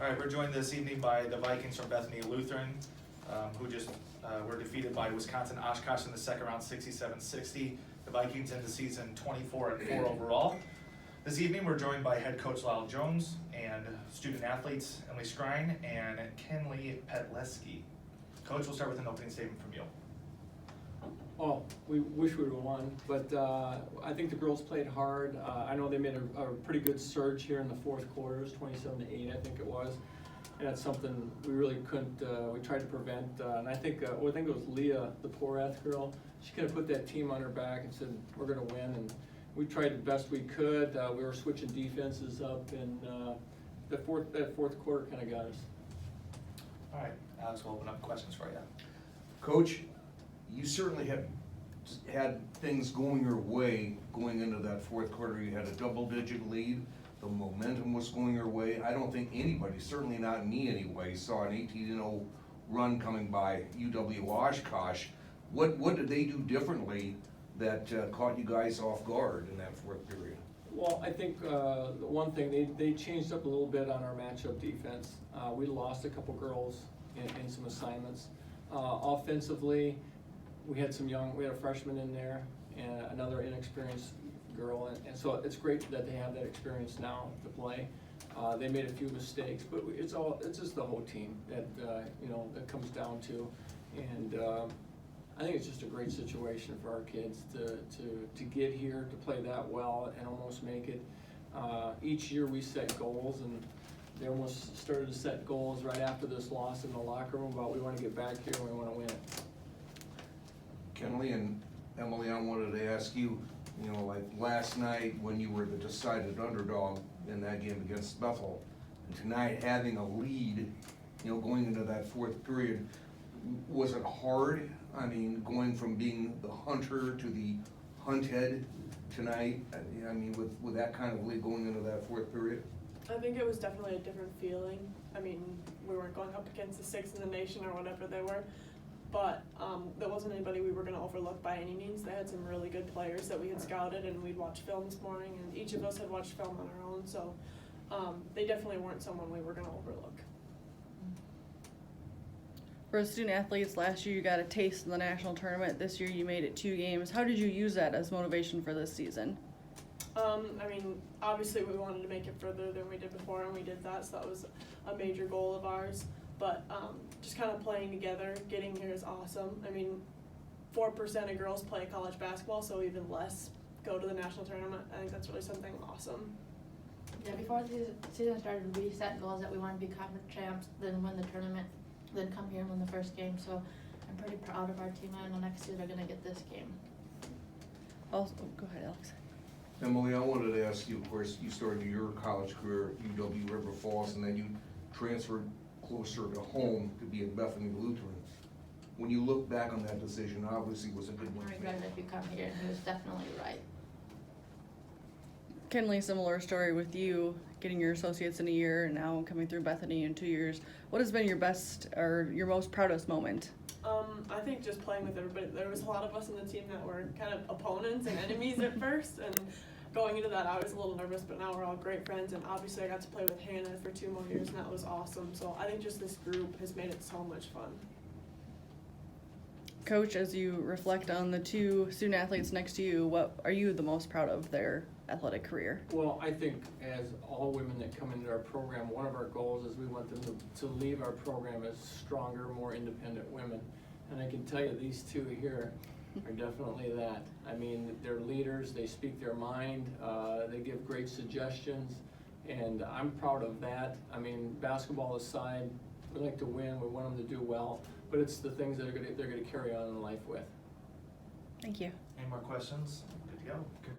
All right, we're joined this evening by the Vikings from Bethany Lutheran, who just were defeated by Wisconsin-Oshkosh in the second round, 67-60. The Vikings end the season 24-4 overall. This evening, we're joined by head coach Lyle Jones and student athletes Emily Skrien and Kenlie Pytleski. Coach, we'll start with an opening statement from you. Well, we wish we would have won, but I think the girls played hard. I know they made a pretty good surge here in the fourth quarter. It was 27-8, I think it was. And that's something we really couldn't, we tried to prevent. And I think it was Leah, the Porath girl. She kind of put that team on her back and said, we're going to win. And we tried the best we could. We were switching defenses up, and that fourth quarter kind of got us. All right, Alex, we'll open up questions for you. Coach, you certainly had things going your way going into that fourth quarter. You had a double-digit lead. The momentum was going your way. I don't think anybody, certainly not me anyway, saw an 18-0 run coming by UW-Oshkosh. What did they do differently that caught you guys off guard in that fourth period? Well, I think the one thing, they changed up a little bit on our matchup defense. We lost a couple girls in some assignments. Offensively, we had a freshman in there and another inexperienced girl, and so it's great that they have that experience now to play. They made a few mistakes, but it's just the whole team that that comes down to, and I think it's just a great situation for our kids to get here, to play that well and almost make it. Each year we set goals, and they almost started to set goals right after this loss in the locker room about we want to get back here and we want to win it. Kenlie and Emily, I wanted to ask you, like last night when you were the decided underdog in that game against Bethel, and tonight having a lead, going into that fourth period, was it hard? I mean, going from being the hunter to the hunted tonight, I mean, with that kind of lead going into that fourth period? I think it was definitely a different feeling. I mean, we weren't going up against the sixth in the nation or whatever they were, but there wasn't anybody we were going to overlook by any means. They had some really good players that we had scouted, and we'd watched film this morning, and each of us had watched film on our own, so they definitely weren't someone we were going to overlook. For student athletes, last year you got a taste in the national tournament. This year you made it 2 games. How did you use that as motivation for this season? I mean, obviously we wanted to make it further than we did before, and we did that, so that was a major goal of ours. But just kind of playing together, getting here is awesome. I mean, 4% of girls play college basketball, so even less go to the national tournament. I think that's really something awesome. Yeah, before the season started, we set goals that we wanted to be conference champs, then win the tournament, then come here and win the first game. So I'm pretty proud of our team, and the next year they're going to get this game. Also, go ahead, Alex. Emily, I wanted to ask you, of course, you started your college career at UW River Falls, and then you transferred closer to home to be at Bethany Lutheran. When you look back on that decision, obviously it was a good one. I regret it if you come here, and he was definitely right. Kenlie, similar story with you, getting your associates in a year and now coming through Bethany in 2 years. What has been your best or your most proudest moment? I think just playing with everybody. There was a lot of us in the team that were kind of opponents and enemies at first, and going into that I was a little nervous, but now we're all great friends, and obviously I got to play with Hannah for 2 more years, and that was awesome. So I think just this group has made it so much fun. Coach, as you reflect on the 2 student athletes next to you, what are you the most proud of their athletic career? Well, I think as all women that come into our program, one of our goals is we want them to leave our program as stronger, more independent women. And I can tell you these 2 here are definitely that. I mean, they're leaders, they speak their mind, they give great suggestions, and I'm proud of that. I mean, basketball aside, we like to win, we want them to do well, but it's the things that they're going to carry on in life with. Thank you. Any more questions? Good to go.